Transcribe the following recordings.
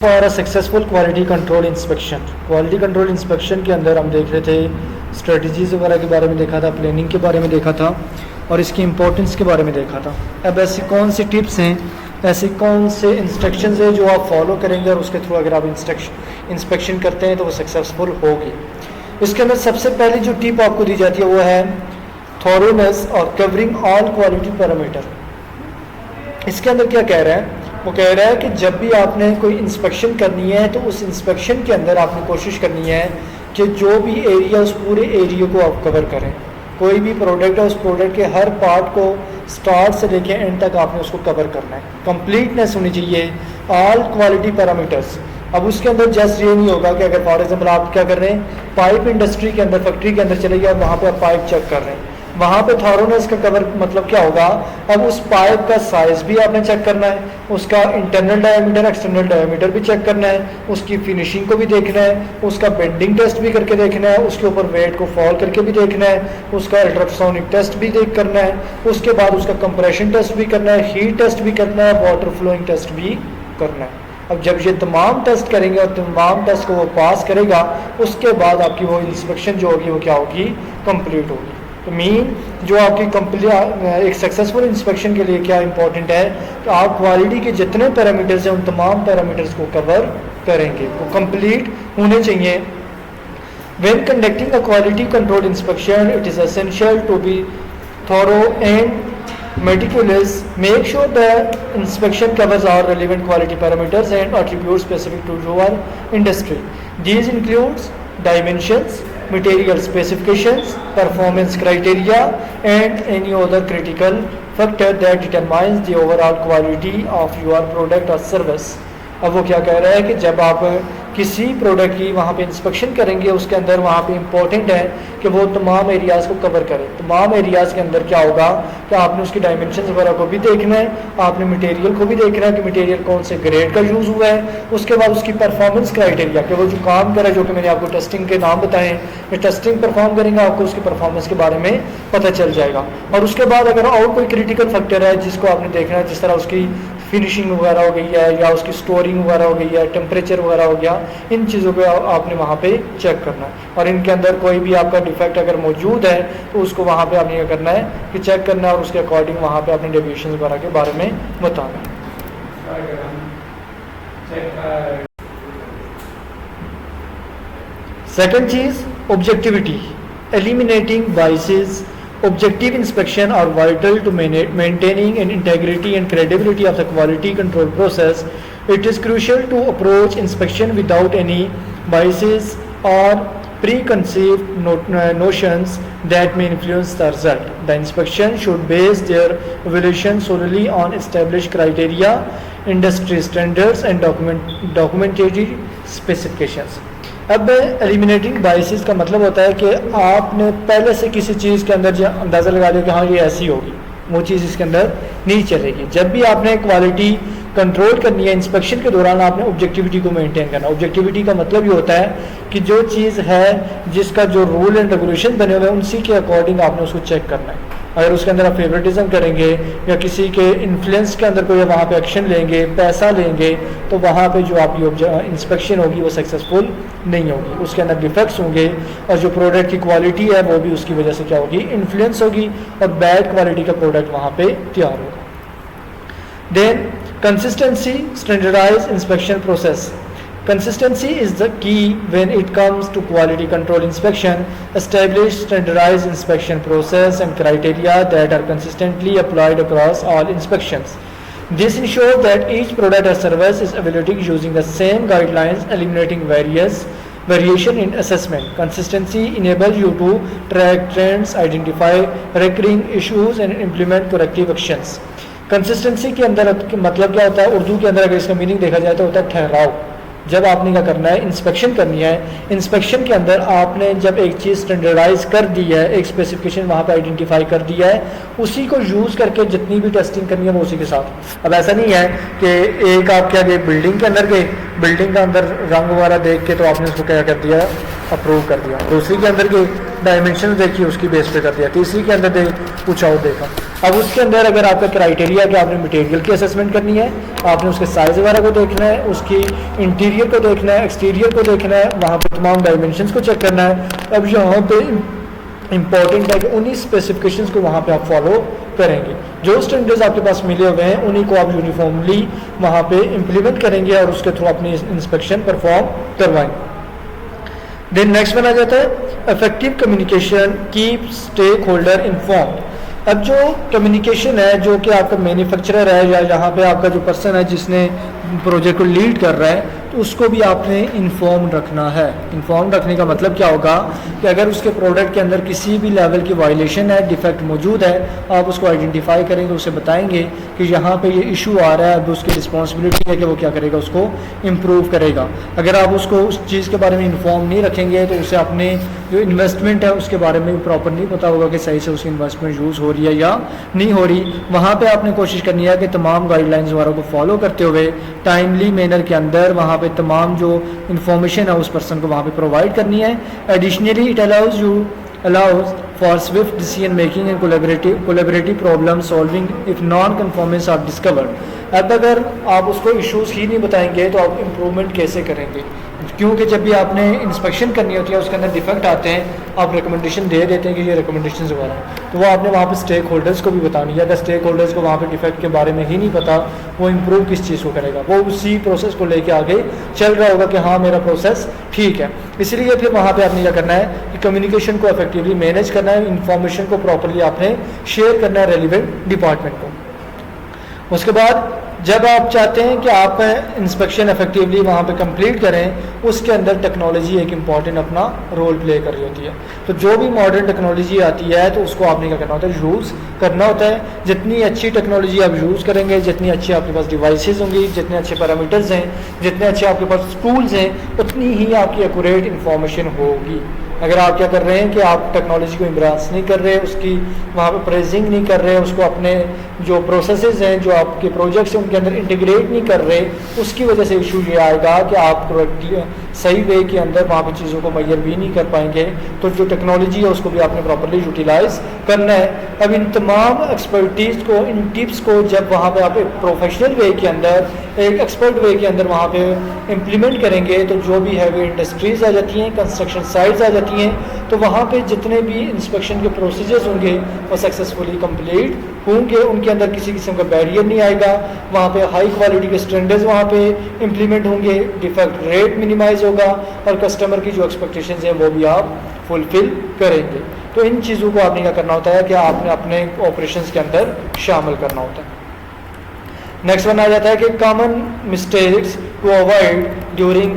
For a successful quality control inspection. Quality control inspection के अंदर हम देख रहे थे स्ट्रेटजीज़ वगैरह के बारे में देखा था, प्लानिंग के बारे में देखा था और इसकी इंपॉर्टेंस के बारे में देखा था। अब ऐसी कौन सी टिप्स हैं, ऐसे कौन से इंस्ट्रक्शंस हैं जो आप फॉलो करेंगे और उसके थ्रू अगर आप इंस्पेक्शन करते हैं तो वो सक्सेसफुल होगी। इसके अंदर सबसे पहली जो टिप आपको दी जाती है वो है थॉरोनेस और कवरिंग ऑल क्वालिटी पैरामीटर। इसके अंदर क्या कह रहा है, वो कह रहा है कि जब भी आपने कोई इंस्पेक्शन करनी है तो उस इंस्पेक्शन के अंदर आपने कोशिश करनी है कि जो भी एरिया, उस पूरे एरिया को आप कवर करें। कोई भी प्रोडक्ट है, उस प्रोडक्ट के हर पार्ट को स्टार्ट से लेके एंड तक आपने उसको कवर करना है। कंप्लीटनेस होनी चाहिए, ऑल क्वालिटी पैरामीटर्स। अब उसके अंदर जस्ट ये नहीं होगा कि अगर फॉर एग्जांपल आप क्या कर रहे हैं, पाइप इंडस्ट्री के अंदर, फैक्ट्री के अंदर चले गए और वहाँ पे आप पाइप चेक कर रहे हैं, वहाँ पे थॉरोनेस का कवर मतलब क्या होगा, अब उस पाइप का साइज़ भी आपने चेक करना है, उसका इंटरनल डायमीटर, एक्सटर्नल डायमीटर भी चेक करना है, उसकी फिनिशिंग को भी देखना है, उसका बेंडिंग टेस्ट भी करके देखना है, उसके ऊपर वेट को फॉल करके भी देखना है, उसका अल्ट्रासोनिक टेस्ट भी देख करना है, उसके बाद उसका कंप्रेशन टेस्ट भी करना है, हीट टेस्ट भी करना है, वाटर फ्लोइंग टेस्ट भी करना है। अब जब ये तमाम टेस्ट करेंगे और तमाम टेस्ट को वो पास करेगा, उसके बाद आपकी वो इंस्पेक्शन जो होगी वो क्या होगी, कंप्लीट होगी। तो मीन जो आपकी कंप्लीट एक सक्सेसफुल इंस्पेक्शन के लिए क्या इंपॉर्टेंट है कि आप क्वालिटी के जितने पैरामीटर्स हैं उन तमाम पैरामीटर्स को कवर करेंगे, वो कंप्लीट होने चाहिए। When conducting a quality control inspection it is essential to be thorough and meticulous. Make sure that inspection covers all relevant quality parameters and attributes specific to your industry. These includes dimensions, material specifications, performance criteria, and any other critical factor that determines the overall quality of your product or service. अब वो क्या कह रहा है कि जब आप किसी प्रोडक्ट की वहाँ पे इंस्पेक्शन करेंगे, उसके अंदर वहाँ पे इम्पोर्टेंट है कि वो तमाम एरियाज़ को कवर करें। तमाम एरियाज़ के अंदर क्या होगा कि आपने उसकी डायमेंशंस वगैरह को भी देखना है, आपने मटेरियल को भी देखना है कि मटेरियल कौन से ग्रेड का यूज़ हुआ है, उसके बाद उसकी परफॉर्मेंस क्राइटेरिया कि वो जो काम करे, जो कि मैंने आपको टेस्टिंग के नाम बताएं, ये टेस्टिंग परफॉर्म करेंगे आपको उसकी परफॉर्मेंस के बारे में पता चल जाएगा। और उसके बाद अगर और कोई क्रिटिकल फैक्टर है जिसको आपने देखना है, जिस तरह उसकी फिनिशिंग वगैरह हो गई है या उसकी स्टोरिंग वगैरह हो गई है, टेम्परेचर वगैरह हो गया, इन चीज़ों को आपने वहाँ पे चेक करना है। और इनके अंदर कोई भी आपका डिफेक्ट अगर मौजूद है तो उसको वहाँ पे आपने क्या करना है कि चेक करना है और उसके अकॉर्डिंग वहाँ पे अपने डेविएशन वगैरह के बारे में बताना है। Second cheese objectivity, eliminating biases. Objective inspection are vital to maintaining an integrity and credibility of the quality control process. It is crucial to approach inspection without any biases or preconceived notions that may influence the result. The inspection should base their evaluation solely on established criteria, industry standards and documented specifications. अब eliminating biases का मतलब होता है कि आपने पहले से किसी चीज़ के अंदर अंदाज़ा लगा लिया कि हाँ ये ऐसी होगी, वो चीज़ इसके अंदर नहीं चलेगी। जब भी आपने क्वालिटी कंट्रोल करनी है, इंस्पेक्शन के दौरान आपने ऑब्जेक्टिविटी को मेंटेन करना। ऑब्जेक्टिविटी का मतलब ये होता है कि जो चीज़ है, जिसका जो रूल एंड रेगुलेशन बने हुए हैं, उसी के अकॉर्डिंग आपने उसको चेक करना है। अगर उसके अंदर आप फेवरेटिज्म करेंगे या किसी के इन्फ्लुएंस के अंदर कोई वहाँ पे एक्शन लेंगे, पैसा लेंगे, तो वहाँ पे जो आपकी इंस्पेक्शन होगी वो सक्सेसफुल नहीं होगी, उसके अंदर डिफेक्ट्स होंगे और जो प्रोडक्ट की क्वालिटी है वो भी उसकी वजह से क्या होगी, इन्फ्लुएंस होगी और बैड क्वालिटी का प्रोडक्ट वहाँ पे तैयार होगा। Then consistency, standardize inspection process. Consistency is the key when it comes to quality control inspection. Establish standardized inspection process and criteria that are consistently applied across all inspections. This ensures that each product or service is evaluated using the same guidelines, eliminating variation in assessment. Consistency enables you to track trends, identify recurring issues and implement corrective actions. Consistency के अंदर मतलब क्या होता है, उर्दू के अंदर अगर इसका मीनिंग देखा जाए तो होता है ठहराव। जब आपने क्या करना है, इंस्पेक्शन करनी है, इंस्पेक्शन के अंदर आपने जब एक चीज़ स्टैंडर्डाइज कर दी है, एक स्पेसिफिकेशन वहाँ पे आइडेंटिफाई कर दिया है, उसी को यूज़ करके जितनी भी टेस्टिंग करनी है वो उसी के साथ। अब ऐसा नहीं है कि एक आप क्या गए बिल्डिंग के अंदर गए, बिल्डिंग का अंदर रंग वगैरह देख के तो आपने उसको क्या कर दिया, अप्रूव कर दिया। दूसरी के अंदर गए, डायमेंशन देखी, उसकी बेस पे कर दिया। तीसरी के अंदर कुछ और देखा। अब उसके अंदर अगर आपका क्राइटेरिया कि आपने मटेरियल की असेसमेंट करनी है, आपने उसके साइज़ वगैरह को देखना है, उसकी इंटीरियर को देखना है, एक्सटीरियर को देखना है, वहाँ पे तमाम डायमेंशंस को चेक करना है। अब यहाँ पे इंपॉर्टेंट है कि उन्हीं स्पेसिफिकेशंस को वहाँ पे आप फॉलो करेंगे। जो स्टैंडर्ड्स आपके पास मिले हुए हैं उन्हीं को आप यूनिफॉर्मली वहाँ पे इम्प्लीमेंट करेंगे और उसके थ्रू अपनी इंस्पेक्शन परफॉर्म करवाएंगे। देन नेक्स्ट वन आ जाता है effective communication, keep stakeholder informed. अब जो कम्युनिकेशन है, जो कि आपका मैन्युफैक्चरर है या यहाँ पे आपका जो पर्सन है जिसने प्रोजेक्ट को लीड कर रहा है, तो उसको भी आपने इन्फॉर्म रखना है। इन्फॉर्म रखने का मतलब क्या होगा कि अगर उसके प्रोडक्ट के अंदर किसी भी लेवल की वायलेशन है, डिफेक्ट मौजूद है, आप उसको आइडेंटिफाई करेंगे, उसे बताएंगे कि यहाँ पे ये इशू आ रहा है। अब उसकी रिस्पॉन्सिबिलिटी है कि वो क्या करेगा, उसको इम्प्रूव करेगा। अगर आप उसको उस चीज़ के बारे में इन्फॉर्म नहीं रखेंगे तो उसे अपने जो इन्वेस्टमेंट है उसके बारे में प्रॉपर नहीं पता होगा कि सही से उसकी इन्वेस्टमेंट यूज़ हो रही है या नहीं हो रही। वहाँ पे आपने कोशिश करनी है कि तमाम गाइडलाइंस वगैरह को फॉलो करते हुए टाइमली मैनर के अंदर वहाँ पे तमाम जो इन्फॉर्मेशन है उस पर्सन को वहाँ पे प्रोवाइड करनी है। Additionally it allows for swift decision making and collaborative problem solving if non-conformance are discovered। अब अगर आप उसको इश्यूज ही नहीं बताएंगे तो आप इम्प्रूवमेंट कैसे करेंगे, क्योंकि जब भी आपने इंस्पेक्शन करनी होती है उसके अंदर डिफेक्ट आते हैं, आप रिकमेंडेशन दे देते हैं कि ये रिकमेंडेशन वगैरह, तो वो आपने वहाँ पे स्टेक होल्डर्स को भी बतानी है। अगर स्टेक होल्डर्स को वहाँ पे डिफेक्ट के बारे में ही नहीं पता, वो इम्प्रूव किस चीज़ को करेगा, वो उसी प्रोसेस को लेके आगे चल रहा होगा कि हाँ मेरा प्रोसेस ठीक है। इसलिए फिर वहाँ पे आपने क्या करना है कि कम्युनिकेशन को इफेक्टिवली मैनेज करना है, इंफॉर्मेशन को प्रॉपरली आपने शेयर करना है रेलिवेंट डिपार्टमेंट को। उसके बाद जब आप चाहते हैं कि आप इंस्पेक्शन इफेक्टिवली वहाँ पे कंप्लीट करें, उसके अंदर टेक्नोलॉजी एक इम्पॉर्टेंट अपना रोल प्ले कर रही होती है। तो जो भी मॉडर्न टेक्नोलॉजी आती है तो उसको आपने क्या करना होता है, यूज़ करना होता है। जितनी अच्छी टेक्नोलॉजी आप यूज़ करेंगे, जितनी अच्छी आपके पास डिवाइसेस होंगी, जितने अच्छे पैरामीटर्स हैं, जितने अच्छे आपके पास टूल्स हैं, उतनी ही आपकी एक्यूरेट इन्फॉर्मेशन होगी। अगर आप क्या कर रहे हैं कि आप टेक्नोलॉजी को एम्ब्रेस नहीं कर रहे, उसकी वहाँ पे प्रेजिंग नहीं कर रहे, उसको अपने जो प्रोसेसेस हैं, जो आपके प्रोजेक्ट्स हैं उनके अंदर इंटीग्रेट नहीं कर रहे, उसकी वजह से इशू ये आएगा कि आप सही वे के अंदर वहाँ पे चीज़ों को मैयर भी नहीं कर पाएंगे। तो जो टेक्नोलॉजी है उसको भी आपने प्रॉपरली यूटिलाइज करना है। अब इन तमाम एक्सपर्टीज़ को, इन टिप्स को जब वहाँ पे आप एक प्रोफेशनल वे के अंदर, एक एक्सपर्ट वे के अंदर वहाँ पे इम्प्लीमेंट करेंगे, तो जो भी हैवी इंडस्ट्रीज़ आ जाती हैं, कंस्ट्रक्शन साइट्स आ जाती हैं, तो वहाँ पे जितने भी इंस्पेक्शन के प्रोसीजर्स होंगे वो सक्सेसफुली कंप्लीट होंगे, उनके अंदर किसी किस्म का बैरियर नहीं आएगा। वहाँ पे हाई क्वालिटी के स्टैंडर्ड्स वहाँ पे इम्प्लीमेंट होंगे, डिफेक्ट रेट मिनिमाइज होगा और कस्टमर की जो एक्सपेक्टेशंस हैं वो भी आप फुलफिल करेंगे। तो इन चीज़ों को आपने क्या करना होता है कि आपने अपने ऑपरेशंस के अंदर शामिल करना होता है। नेक्स्ट वन आ जाता है कि common mistakes to avoid during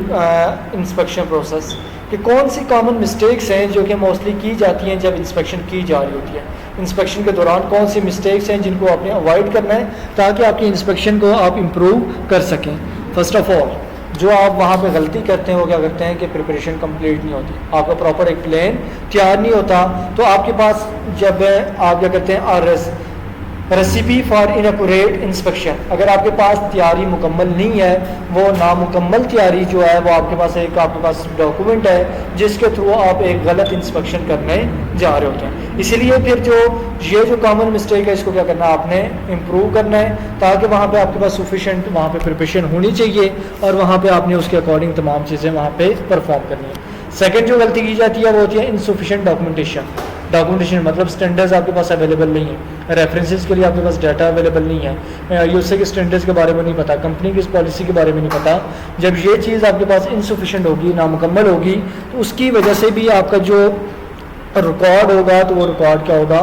inspection process, कि कौन सी कॉमन मिस्टेक्स हैं जो कि मोस्टली की जाती हैं जब इंस्पेक्शन की जा रही होती है। इंस्पेक्शन के दौरान कौन सी मिस्टेक्स हैं जिनको आपने अवॉइड करना है ताकि आपकी इंस्पेक्शन को आप इम्प्रूव कर सकें। फर्स्ट ऑफ ऑल जो आप वहाँ पे गलती करते हैं वो क्या करते हैं कि प्रिपरेशन कंप्लीट नहीं होती, आपका प्रॉपर एक प्लान तैयार नहीं होता। तो आपके पास जब आप क्या करते हैं रेसिपी फॉर इनएक्यूरेट इंस्पेक्शन, अगर आपके पास तैयारी मुकम्मल नहीं है, वो नामुकम्मल तैयारी जो है वो आपके पास डॉक्यूमेंट है जिसके थ्रू आप एक गलत इंस्पेक्शन करने जा रहे होते हैं। इसीलिए फिर ये जो कॉमन मिस्टेक है इसको क्या करना है, आपने इम्प्रूव करना है ताकि वहाँ पे आपके पास सफिशेंट वहाँ पे प्रिपरेशन होनी चाहिए और वहाँ पे आपने उसके अकॉर्डिंग तमाम चीज़ें वहाँ पे परफॉर्म करनी है। सेकेंड जो गलती की जाती है वो होती है इनसफिशेंट डॉक्यूमेंटेशन, मतलब स्टैंडर्ड्स आपके पास अवेलेबल नहीं है, रेफरेंसेस के लिए आपके पास डाटा अवेलेबल नहीं है, यूएसए के स्टैंडर्ड्स के बारे में नहीं पता, कंपनी की इस पॉलिसी के बारे में नहीं पता। जब ये चीज़ आपके पास इनसफिशेंट होगी, नामुकम्मल होगी, तो उसकी वजह से भी आपका जो रिकॉर्ड होगा तो वो रिकॉर्ड क्या होगा,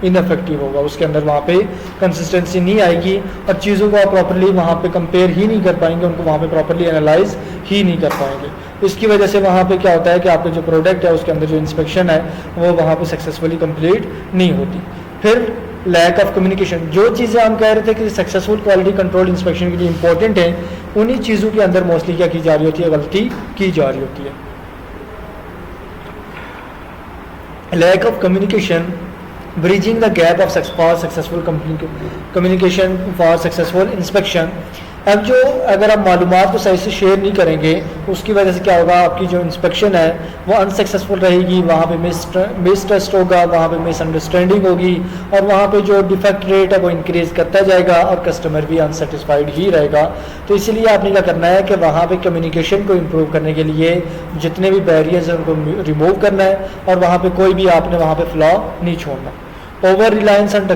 इनफेक्टिव होगा, उसके अंदर वहाँ पे कंसिस्टेंसी नहीं आएगी और चीज़ों को आप प्रॉपर्ली वहाँ पे कंपेयर ही नहीं कर पाएंगे, उनको वहाँ पे प्रॉपर्ली एनालाइज ही नहीं कर पाएंगे। इसकी वजह से वहाँ पे क्या होता है कि आपका जो प्रोडक्ट है उसके अंदर जो इंस्पेक्शन है वो वहाँ पे सक्सेसफुली कंप्लीट नहीं होती। फिर लैक ऑफ कम्युनिकेशन, जो चीज़ें हम कह रहे थे कि सक्सेसफुल क्वालिटी कंट्रोल इंस्पेक्शन के लिए इंपॉर्टेंट है, उन्हीं चीज़ों के अंदर मोस्टली क्या की जा रही होती है, गलती की जा रही होती है। Lack of communication, bridging the gap of for successful communication for successful inspection, अब जो अगर आप मालूमात को सही से शेयर नहीं करेंगे उसकी वजह से क्या होगा, आपकी जो इंस्पेक्शन है वो अनसक्सेसफुल रहेगी, वहाँ पे मिस टेस्ट होगा, वहाँ पे मिसअंडरस्टैंडिंग होगी और वहाँ पे जो डिफेक्ट रेट है वो इंक्रीज़ करता जाएगा और कस्टमर भी अनसेटिस्फाइड ही रहेगा। तो इसीलिए आपने क्या करना है कि वहाँ पे कम्युनिकेशन को इम्प्रूव करने के लिए जितने भी बैरियर्स हैं उनको रिमूव करना है और वहाँ पर कोई भी आपने वहाँ पर फ्लॉ नहीं छोड़ना। ओवर रिलायंस ऑन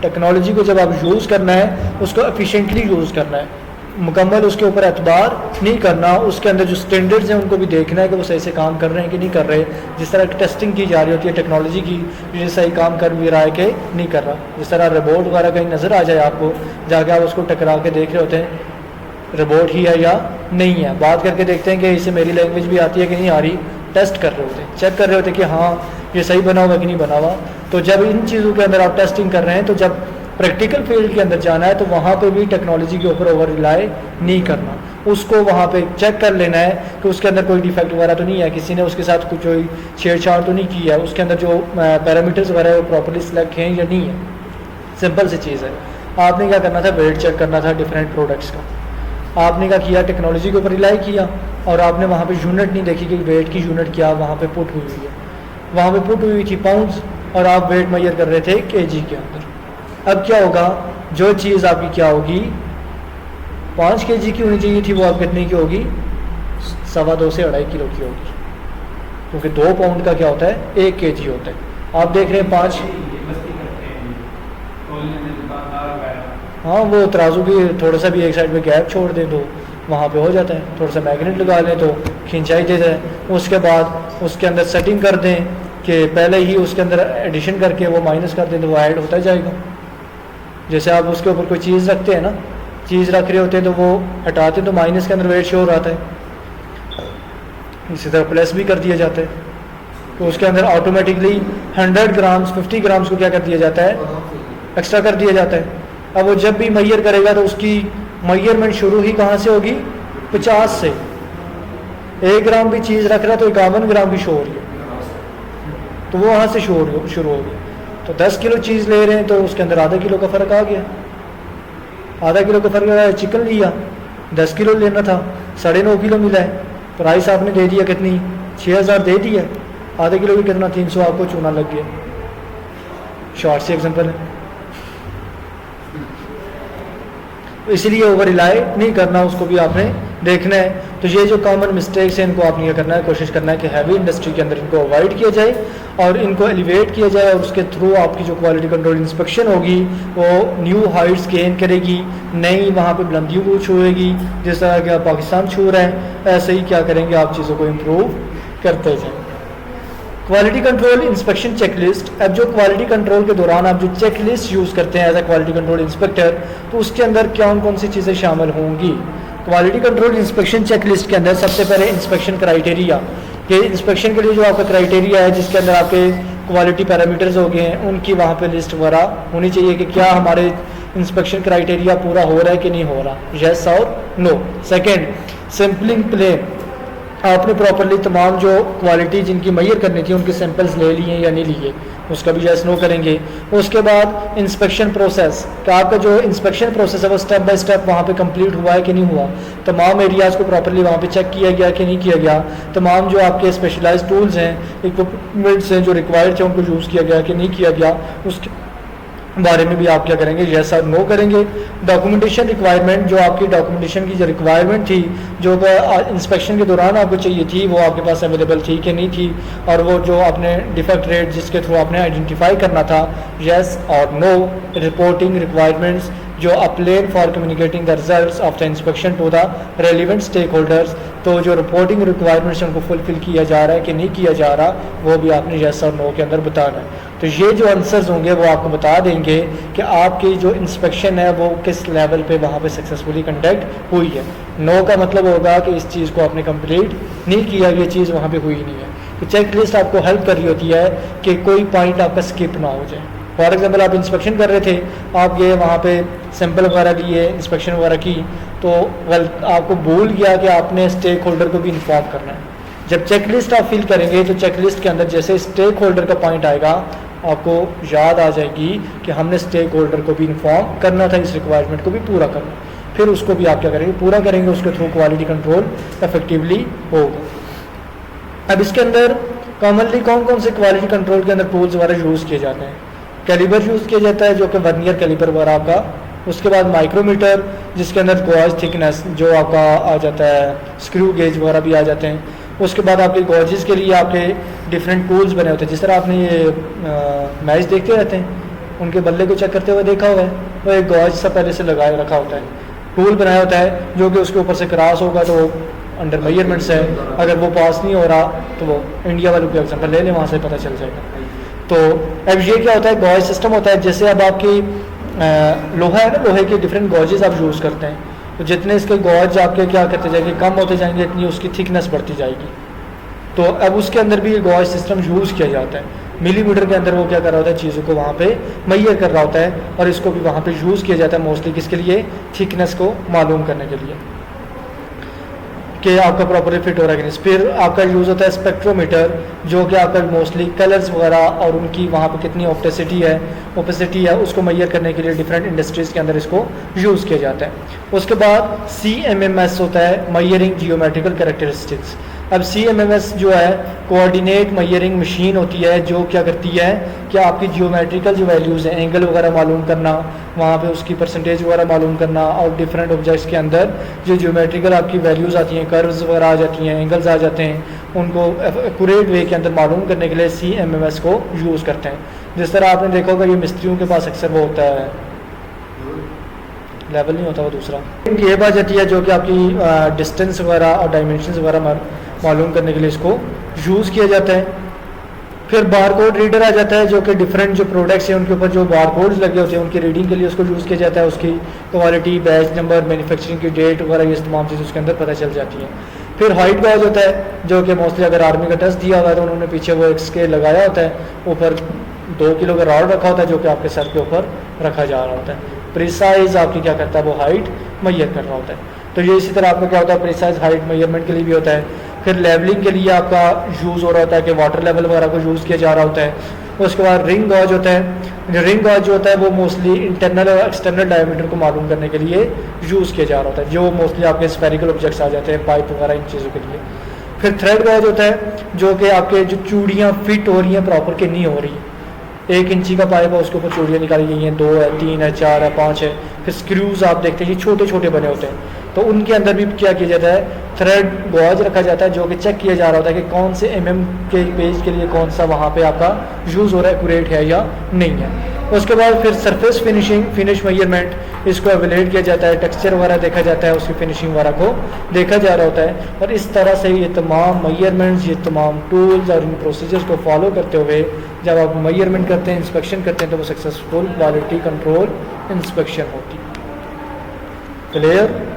टेक्नोलॉजी को जब आप यूज़ करना है उसको एफिशिएंटली यूज़ करना है, मुकम्मल उसके ऊपर एतबार नहीं करना, उसके अंदर जो स्टैंडर्ड्स हैं उनको भी देखना है कि वो सही से काम कर रहे हैं कि नहीं कर रहे। जिस तरह टेस्टिंग की जा रही होती है टेक्नोलॉजी की, ये सही काम कर भी रहा है कि नहीं कर रहा। जिस तरह रोबोट वगैरह कहीं नज़र आ जाए आपको, जाके आप उसको टकरा के देख रहे होते हैं रोबोट ही है या नहीं है, बात करके देखते हैं कि इसे मेरी लैंग्वेज भी आती है कि नहीं आ रही, टेस्ट कर रहे होते हैं, चेक कर रहे होते हैं कि हाँ ये सही बना हुआ कि नहीं बना हुआ। तो जब इन चीज़ों के अंदर आप टेस्टिंग कर रहे हैं, तो जब प्रैक्टिकल फील्ड के अंदर जाना है तो वहाँ पे भी टेक्नोलॉजी के ऊपर ओवर रिलाई नहीं करना, उसको वहाँ पे चेक कर लेना है कि उसके अंदर कोई डिफेक्ट वगैरह तो नहीं है, किसी ने उसके साथ कुछ कोई छेड़छाड़ तो नहीं की है, उसके अंदर जो पैरामीटर्स वगैरह है वो प्रॉपर्ली सिलेक्ट हैं या नहीं है। सिंपल सी चीज़ है। आपने क्या करना था, वेट चेक करना था डिफरेंट प्रोडक्ट्स का। आपने क्या किया, टेक्नोलॉजी के ऊपर रिलाई किया और आपने वहाँ पे यूनिट नहीं देखी कि वेट की यूनिट क्या वहाँ पे पुट हुई है, वहाँ पे पुट हुई थी पाउंड्स और आप वेट मेजर कर रहे थे केजी के अंदर। अब क्या होगा, जो चीज़ आपकी क्या होगी 5 केजी की होनी चाहिए थी वो आप कितने की होगी, 2.25 से 2.5 किलो की होगी, क्योंकि 2 पाउंड का क्या होता है 1 केजी होता है। आप देख रहे हैं 5, हाँ वो तराजू भी थोड़ा सा भी एक साइड पे गैप छोड़ दें तो वहाँ पे हो जाता है, थोड़ा सा मैग्नेट लगा लें तो खिंचाई देता है। उसके बाद उसके अंदर सेटिंग कर दें कि पहले ही उसके अंदर एडिशन करके वो माइनस कर दें तो वो ऐड होता जाएगा। जैसे आप उसके ऊपर कोई चीज़ रखते हैं ना, चीज़ रख रहे होते हैं तो वो हटाते हैं तो माइनस के अंदर वेट शो आता है, इसी तरह प्लस भी कर दिया जाता है, तो उसके अंदर ऑटोमेटिकली 100 ग्राम्स 50 ग्राम्स को क्या कर दिया जाता है, एक्स्ट्रा कर दिया जाता है। अब वो जब भी मैयर करेगा तो उसकी मैयरमेंट शुरू ही कहाँ से होगी, 50 से। 1 ग्राम भी चीज़ रख रहा है तो 51 ग्राम की शो हो रही है, तो वो वहाँ से शुरू होगी। तो 10 किलो चीज़ ले रहे हैं तो उसके अंदर आधा किलो का फ़र्क आ गया, आधा किलो का फ़र्क आया। चिकन लिया 10 किलो लेना था, 9.5 किलो मिला है, प्राइस आपने दे दिया कितनी, 6000 दे दिया, आधे किलो की कितना 300 आपको चूना लग गया। शॉर्ट से एग्जांपल है। तो इसलिए ओवर रिलाई नहीं करना, उसको भी आपने देखना है। तो ये जो कॉमन मिस्टेक्स हैं इनको आपने क्या करना है, कोशिश करना है कि हैवी इंडस्ट्री के अंदर इनको अवॉइड किया जाए और इनको एलिवेट किया जाए और उसके थ्रू आपकी जो क्वालिटी कंट्रोल इंस्पेक्शन होगी वो न्यू हाइट्स गेन करेगी, नई वहाँ पे बुलंदियों को छूएगी। जिस तरह कि आप पाकिस्तान छू रहे हैं ऐसे ही क्या करेंगे, आप चीज़ों को इम्प्रूव करते जाएँ। Quality control inspection checklist. अब जो क्वालिटी कंट्रोल के दौरान आप जो चेकलिस्ट यूज़ करते हैं as a quality control inspector, तो उसके अंदर कौन सी चीज़ें शामिल होंगी। क्वालिटी कंट्रोल इंस्पेक्शन चेकलिस्ट के अंदर सबसे पहले इंस्पेक्शन क्राइटेरिया, ये इंस्पेक्शन के लिए जो आपका क्राइटेरिया है जिसके अंदर आपके क्वालिटी पैरामीटर्स हो गए हैं उनकी वहाँ पे लिस्ट वगैरह होनी चाहिए कि क्या हमारे इंस्पेक्शन क्राइटेरिया पूरा हो रहा है कि नहीं हो रहा, यस और नो। सेकेंड, सैम्पलिंग प्लेन, आपने प्रॉपरली तमाम जो क्वालिटी जिनकी मैयर करनी थी उनके सैंपल्स ले लिए या नहीं लिए, उसका भी यस नो करेंगे। उसके बाद इंस्पेक्शन प्रोसेस, कि आपका जो इंस्पेक्शन प्रोसेस है वो स्टेप बाय स्टेप वहाँ पे कंप्लीट हुआ है कि नहीं हुआ, तमाम एरियाज़ को प्रॉपरली वहाँ पे चेक किया गया कि नहीं किया गया, तमाम जो आपके स्पेशलाइज्ड टूल्स हैं, इक्विपमेंट्स हैं जो रिक्वायर्ड थे उनको यूज़ किया गया कि नहीं किया गया, उसके बारे में भी आप क्या करेंगे, यस और नो करेंगे। डॉक्यूमेंटेशन रिक्वायरमेंट, जो आपकी डॉक्यूमेंटेशन की जो रिक्वायरमेंट थी जो इंस्पेक्शन के दौरान आपको चाहिए थी वो आपके पास अवेलेबल थी कि नहीं थी, और वो जो आपने डिफेक्ट रेट जिसके थ्रू आपने आइडेंटिफाई करना था, यस और नो। रिपोर्टिंग रिक्वायरमेंट्स, जो a plan for communicating the results of the inspection to the relevant stake holders, तो जो रिपोर्टिंग रिक्वायरमेंट्स उनको फुलफिल किया जा रहा है कि नहीं किया जा रहा, वो भी आपने यस और नो के अंदर बताना है। तो ये जो आंसर्स होंगे वो आपको बता देंगे कि आपकी जो इंस्पेक्शन है वो किस लेवल पे वहाँ पे सक्सेसफुली कंडक्ट हुई है। नो का मतलब होगा कि इस चीज़ को आपने कंप्लीट नहीं किया, ये चीज़ वहाँ पे हुई नहीं है। तो चेक लिस्ट आपको हेल्प कर रही होती है कि कोई पॉइंट आपका स्किप ना हो जाए। फॉर एग्जाम्पल आप इंस्पेक्शन कर रहे थे, आप गए वहाँ पे सैंपल वगैरह लिए, इंस्पेक्शन वगैरह की, तो आपको भूल गया कि आपने स्टेक होल्डर को भी इन्फॉर्म करना है। जब चेक लिस्ट आप फिल करेंगे तो चेक लिस्ट के अंदर जैसे स्टेक होल्डर का पॉइंट आएगा आपको याद आ जाएगी कि हमने स्टेक होल्डर को भी इन्फॉर्म करना था, इस रिक्वायरमेंट को भी पूरा करना। फिर उसको भी आप क्या करेंगे, पूरा करेंगे, उसके थ्रू क्वालिटी कंट्रोल इफेक्टिवली होगा। अब इसके अंदर कॉमनली कौन कौन से क्वालिटी कंट्रोल के अंदर टूल्स वगैरह यूज़ किए जाते हैं? कैलिबर यूज़ किया जाता है जो कि वर्नियर कैलिबर वगैरह आपका, उसके बाद माइक्रोमीटर जिसके अंदर गॉज थिकनेस जो आपका आ जाता है, स्क्रू गेज वगैरह भी आ जाते हैं। उसके बाद आपके गॉजेस के लिए आपके डिफरेंट टूल्स बने होते हैं, जिस तरह आपने ये मैच देखते रहते हैं, उनके बल्ले को चेक करते हुए देखा हुआ है, वो एक गॉज सा पहले से लगाए रखा होता है, टूल बनाया होता है जो कि उसके ऊपर से क्रॉस होगा तो वो अंडर मेजरमेंट्स है, अगर वो पास नहीं हो रहा तो वो इंडिया वालों की एग्जाम्पल ले लें, वहाँ से पता चल जाएगा। तो अब ये क्या होता है, गॉज सिस्टम होता है। जैसे अब आपकी लोहा है ना, लोहे के डिफरेंट गॉजेस आप यूज़ करते हैं, तो जितने इसके गॉज आपके क्या करते जाएंगे, कम होते जाएंगे, इतनी उसकी थिकनेस बढ़ती जाएगी। तो अब उसके अंदर भी ये गॉज सिस्टम यूज़ किया जाता है। मिलीमीटर के अंदर वो क्या कर रहा होता है, चीज़ों को वहाँ पे मैयर कर रहा होता है, और इसको भी वहाँ पे यूज़ किया जाता है मोस्टली किसके लिए, थिकनेस को मालूम करने के लिए कि आपका प्रॉपर्ली फिट हो रहा है कि नहीं। फिर आपका यूज़ होता है स्पेक्ट्रोमीटर जो कि आपका मोस्टली कलर्स वगैरह और उनकी वहाँ पे कितनी ओपेसिटी है उसको मैयर करने के लिए डिफरेंट इंडस्ट्रीज़ के अंदर इसको यूज़ किया जाता है। उसके बाद CMMS होता है, मैयरिंग जियोमेट्रिकल कैरेक्टरिस्टिक्स। अब CMMS जो है कोऑर्डिनेट मैयरिंग मशीन होती है जो क्या करती है कि आपकी जियोमेट्रिकल जो वैल्यूज़ हैं, एंगल वगैरह मालूम करना, वहाँ पे उसकी परसेंटेज वगैरह मालूम करना, और डिफरेंट ऑब्जेक्ट्स के अंदर जो जियोमेट्रिकल आपकी वैल्यूज़ आती हैं, कर्व्स वगैरह आ जाती हैं, एंगल्स आ जाते हैं, उनको एक्यूरेट वे के अंदर मालूम करने के लिए CMMS को यूज़ करते हैं। जिस तरह आपने देखा होगा ये मिस्त्रियों के पास अक्सर वो होता है, लेवल नहीं होता वो दूसरा टेप आ जाती है जो कि आपकी डिस्टेंस वगैरह और डायमेंशंस वगैरह मालूम करने के लिए इसको यूज़ किया जाता है। फिर बारकोड रीडर आ जाता है जो कि डिफरेंट जो प्रोडक्ट्स हैं उनके ऊपर जो बारकोड्स लगे होते हैं उनकी रीडिंग के लिए उसको यूज़ किया जाता है। उसकी क्वालिटी, बैच नंबर, मैन्युफैक्चरिंग की डेट वगैरह ये तमाम चीज़ उसके अंदर पता चल जाती हैं। फिर हाइट गॉज होता है जो कि मोस्टली अगर आर्मी का टेस्ट दिया हुआ है तो उन्होंने पीछे वो एक स्केल लगाया होता है, ऊपर 2 किलो का रॉड रखा होता है जो कि आपके सर के ऊपर रखा जा रहा होता है। प्रिसाइज आपकी क्या करता है, वो हाइट मैयर कर रहा होता है। तो ये इसी तरह आपका क्या होता है, प्रिसाइज हाइट मेजरमेंट के लिए भी होता है। फिर लेवलिंग के लिए आपका यूज़ हो रहा होता है कि वाटर लेवल वगैरह को यूज़ किया जा रहा होता है। उसके बाद रिंग गॉज होता है। जो रिंग गॉज जो होता है वो मोस्टली इंटरनल और एक्सटर्नल डायमीटर को मालूम करने के लिए यूज़ किया जा रहा होता है, जो मोस्टली आपके स्फेरिकल ऑब्जेक्ट्स आ जाते हैं, पाइप वगैरह, इन चीज़ों के लिए। फिर थ्रेड गॉज होता है जो कि आपके जो चूड़ियाँ फिट हो रही हैं प्रॉपर कि नहीं हो रही, 1 इंची का पाइप है उसके ऊपर चूड़ियाँ निकाली गई हैं, 2 है, 3 है, 4 है, 5 है। फिर स्क्रूज आप देखते हैं ये छोटे छोटे बने होते हैं, तो उनके अंदर भी क्या किया जाता है, थ्रेड गॉज रखा जाता है जो कि चेक किया जा रहा होता है कि कौन से के पेज के लिए कौन सा वहाँ पे आपका यूज़ हो रहा है, एक्यूरेट है या नहीं है। उसके बाद फिर सरफेस फिनिश मेजरमेंट, इसको एवेलेट किया जाता है, टेक्सचर वगैरह देखा जाता है, उसकी फिनिशिंग वगैरह को देखा जा रहा होता है। और इस तरह से ये तमाम मेजरमेंट्स, ये तमाम टूल्स और इन प्रोसीजर्स को फॉलो करते हुए जब आप मेजरमेंट करते हैं, इंस्पेक्शन करते हैं, तो वो सक्सेसफुल क्वालिटी कंट्रोल इंस्पेक्शन होती है। क्लियर?